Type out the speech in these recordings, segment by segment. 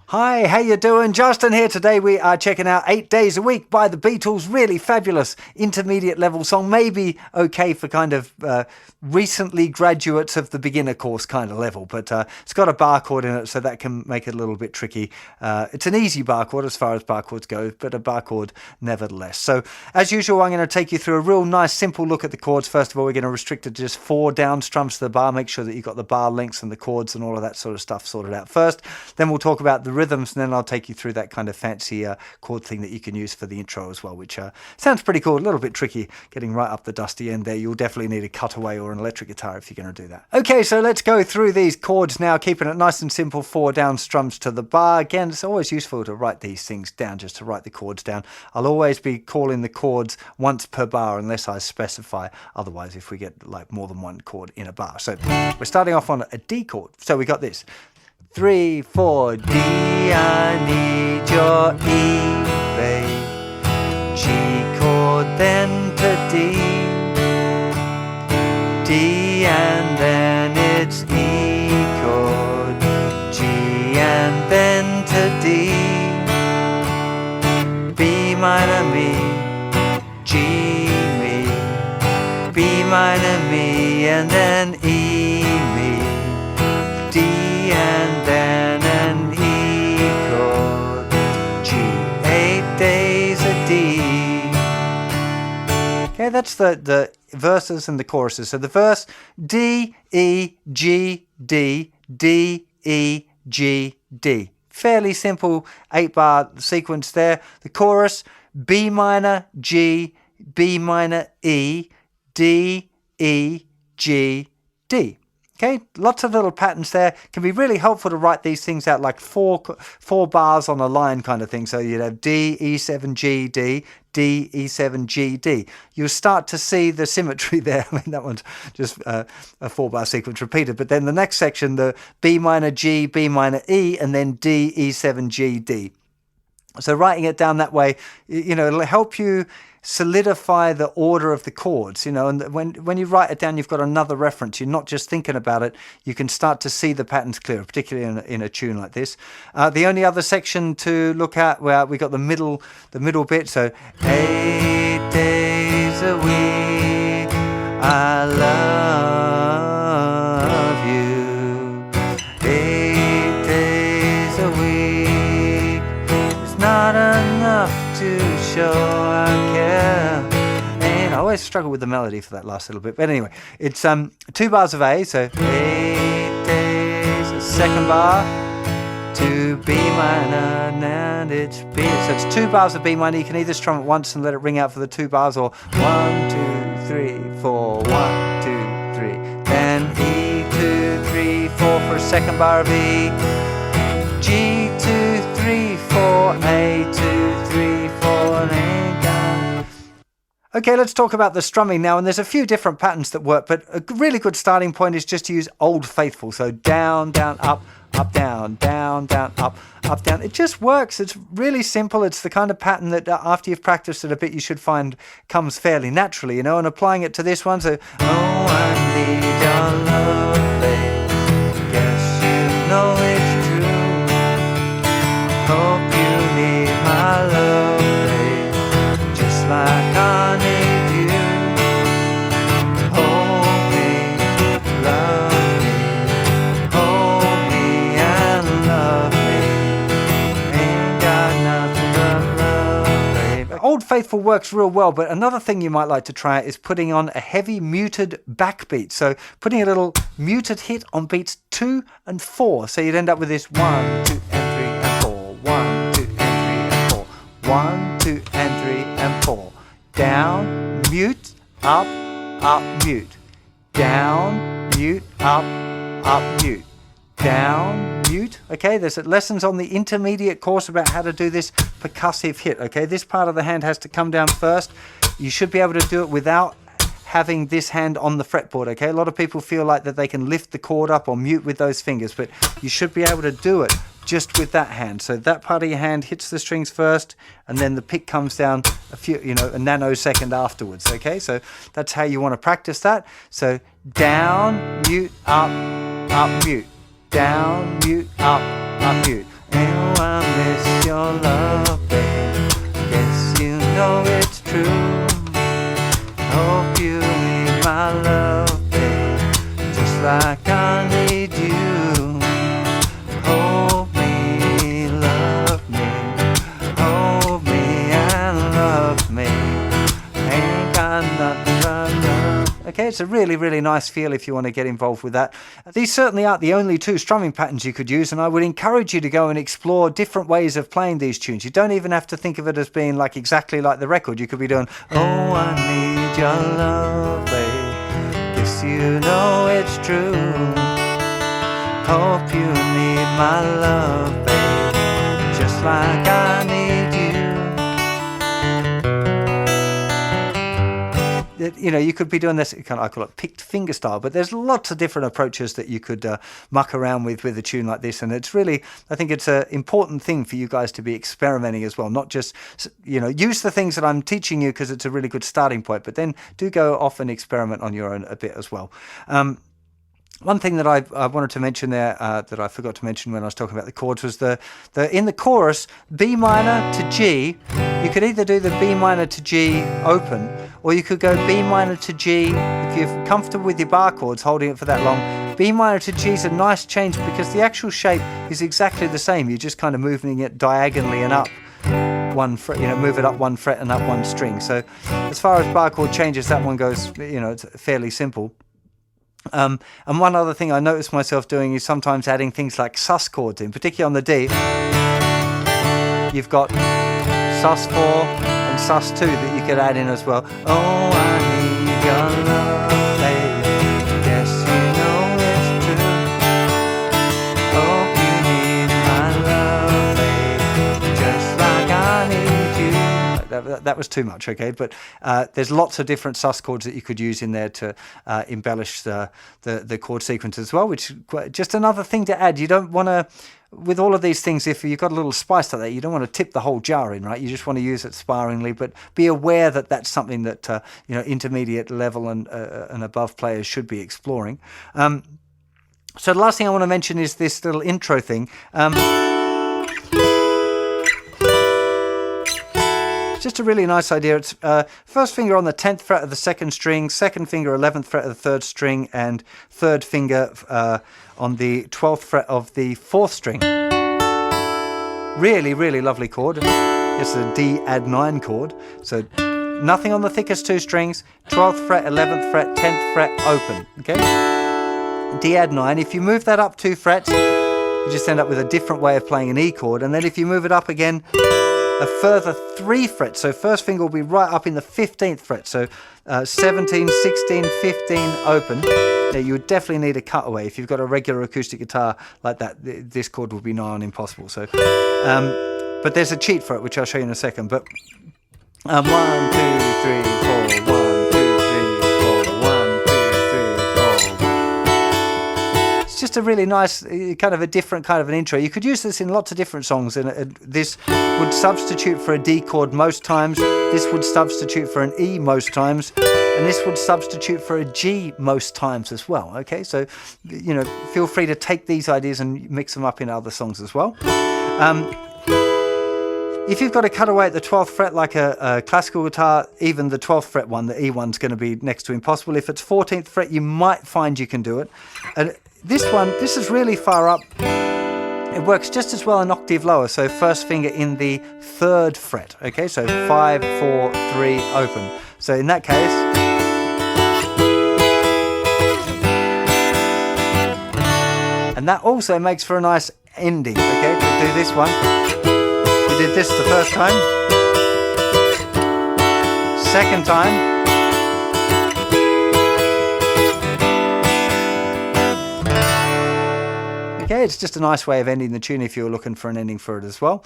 Hi, how you doing? Justin here. Today we are checking out 8 Days a Week by the Beatles. Really fabulous intermediate level song. Maybe okay for kind of recently graduates of the beginner course kind of level, but it's got a bar chord in it, so that can make it a little bit tricky. It's an easy bar chord as far as bar chords go, but a bar chord nevertheless. So as usual, I'm going to take you through a real nice simple look at the chords. First of all, we're going to restrict it to just 4 down strums to the bar. Make sure that you've got the bar lengths and the chords and all of that sort of stuff sorted out first. Then we'll talk about the rhythms, and then I'll take you through that kind of fancy chord thing that you can use for the intro as well, which sounds pretty cool. A little bit tricky getting right up the dusty end there. You'll definitely need a cutaway or an electric guitar if you're going to do that. Okay, so let's go through these chords now, keeping it nice and simple. 4 down strums to the bar. Again, it's always useful to write these things down, just to write the chords down. I'll always be calling the chords once per bar unless I specify otherwise, if we get like more than one chord in a bar. So we're starting off on a D chord. So we got this. 3, 4, D, I need your E, babe. G chord, then to D. D and then it's E chord. G and then to D. B minor me, G me. B minor me and then E me. D and then an E chord, G, 8 days a D. Okay, that's the verses and the choruses. So the verse, D, E, G, D, D, E, G, D. Fairly simple 8-bar sequence there. The chorus, B minor, G, B minor, E, D, E, G, D. Okay, lots of little patterns there. Can be really helpful to write these things out like four bars on a line kind of thing. So you'd have D, E7, G, D, D, E7, G, D. You'll start to see the symmetry there. I mean, that one's just a 4-bar sequence repeated. But then the next section, the B minor, G, B minor, E, and then D, E7, G, D. So writing it down that way, it'll help you solidify the order of the chords, and when you write it down, you've got another reference. You're not just thinking about it. You can start to see the patterns clearer, particularly in a tune like this. The only other section to look at, well, we got the middle bit. So 8 days a week, I love you. 8 days a week, it's not enough to show I care. And I always struggle with the melody for that last little bit. But anyway, it's 2 bars of A, so 8 days, a second bar to B minor, and it's B. So it's 2 bars of B minor. You can either strum it once and let it ring out for the 2 bars, or 1, 2, 3, 4, 1, 2, 3. Then E, 2, 3, 4 for a second bar of E. G, 2, 3, 4, A, 2, 3, 4, and A down. Okay, let's talk about the strumming now, and there's a few different patterns that work, but a really good starting point is just to use Old Faithful. So down, down, up, down, down, down, up, down. It just works. It's really simple. It's the kind of pattern that after you've practiced it a bit, you should find comes fairly naturally, and applying it to this one. So, oh, I need your love, babe. Guess you know it's true. Hope you need my love, babe, just like I need you. Hold me, love me, hold me and love me. Ain't got nothing but love, babe. Old Faithful works real well, but another thing you might like to try is putting on a heavy muted backbeat. So putting a little muted hit on beats 2 and 4. So you'd end up with this 1, 2, and 3 and 4. 1, 2, and 3 and 4. 1, 2, and 3 and 4. Down, mute, up, mute. Down, mute, up, mute. Down, mute. Okay, there's lessons on the intermediate course about how to do this percussive hit. Okay, this part of the hand has to come down first. You should be able to do it without having this hand on the fretboard. Okay, a lot of people feel like that they can lift the chord up or mute with those fingers, but you should be able to do it just with that hand. So that part of your hand hits the strings first, and then the pick comes down a nanosecond afterwards. Okay, so that's how you want to practice that. So down, mute, up, mute. Down, mute, up, mute. Oh, I miss your love, babe. Guess you know it's true. Hope you need my love, babe, just like I need you. Hold me, love me, hold me and love me. Ain't got nothing but love. Okay, it's a really, really nice feel if you want to get involved with that. These certainly aren't the only two strumming patterns you could use, and I would encourage you to go and explore different ways of playing these tunes. You don't even have to think of it as being like exactly like the record. You could be doing, oh, I need your love, babe. Guess you know it's true. Hope you need my love, babe, just like I need you. You know, you could be doing this kind of, I call it picked finger style, but there's lots of different approaches that you could muck around with a tune like this. And it's really, I think it's an important thing for you guys to be experimenting as well, not just, you know, use the things that I'm teaching you because it's a really good starting point, but then do go off and experiment on your own a bit as well. One thing that I wanted to mention there that I forgot to mention when I was talking about the chords was the in the chorus, B minor to G, you could either do the B minor to G open, or you could go B minor to G, if you're comfortable with your bar chords holding it for that long. B minor to G is a nice change because the actual shape is exactly the same. You're just kind of moving it diagonally and up one fret, you know, move it up one fret and up one string. So as far as bar chord changes, that one goes, you know, it's fairly simple. And one other thing I noticed myself doing is sometimes adding things like sus chords in, particularly on the D. You've got sus4 and sus2 that you could add in as well. Oh, I need your love, babe. Yes, you know it's true. Hope you need my love, babe, just like I need you. That was too much, okay? But there's lots of different sus chords that you could use in there to embellish the chord sequence as well, which is just another thing to add. You don't want to, with all of these things, if you've got a little spice like that, you don't want to tip the whole jar in, right? You just want to use it sparingly, but be aware that that's something that you know, intermediate level and above players should be exploring. So the last thing I want to mention is this little intro thing. Just a really nice idea. It's first finger on the 10th fret of the second string, second finger 11th fret of the third string, and third finger on the 12th fret of the fourth string. Really, really lovely chord. It's a D add 9 chord. So nothing on the thickest two strings, 12th fret, 11th fret, 10th fret, open. Okay? D add 9. If you move that up 2 frets, you just end up with a different way of playing an E chord. And then if you move it up again, a further 3 frets. So first finger will be right up in the 15th fret. So 17, 16, 15, open. Now you would definitely need a cutaway. If you've got a regular acoustic guitar like that, this chord would be nigh on impossible. So, but there's a cheat for it, which I'll show you in a second. But 1, 2, 3, 4, 1, 2, 3, 4, 1, 2, 3, 4. It's just a really nice, kind of a different kind of an intro. You could use this in lots of different songs, and this would substitute for a D chord most times. This would substitute for an E most times, and this would substitute for a G most times as well. Okay, so you know, feel free to take these ideas and mix them up in other songs as well. If you've got a cutaway at the 12th fret like a classical guitar, even the 12th fret one, the E one's going to be next to impossible. If it's 14th fret, you might find you can do it. And this one, this is really far up. It works just as well an octave lower, so first finger in the 3rd fret. Okay, so 5, 4, 3, open. So in that case, and that also makes for a nice ending. Okay, to do this one. We did this the first time, second time, okay, it's just a nice way of ending the tune if you're looking for an ending for it as well.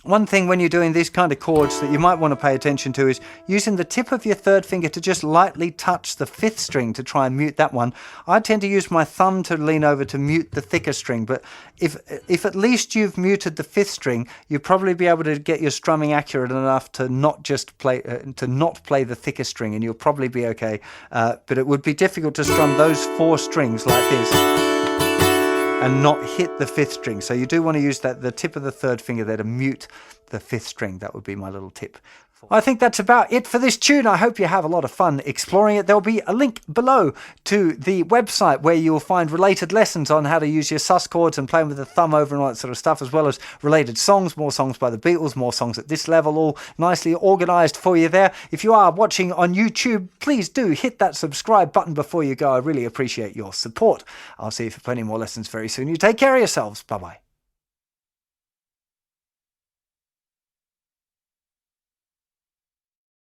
One thing when you're doing these kind of chords that you might want to pay attention to is using the tip of your 3rd finger to just lightly touch the 5th string to try and mute that one. I tend to use my thumb to lean over to mute the thicker string, but if at least you've muted the 5th string, you'll probably be able to get your strumming accurate enough to not just play the thicker string, and you'll probably be okay. But it would be difficult to strum those 4 strings like this and not hit the 5th string. So you do want to use the tip of the 3rd finger there to mute the 5th string. That would be my little tip. I think that's about it for this tune. I hope you have a lot of fun exploring it. There'll be a link below to the website where you'll find related lessons on how to use your sus chords and playing with the thumb over and all that sort of stuff, as well as related songs, more songs by the Beatles, more songs at this level, all nicely organised for you there. If you are watching on YouTube, please do hit that subscribe button before you go. I really appreciate your support. I'll see you for plenty more lessons very soon. You take care of yourselves. Bye-bye.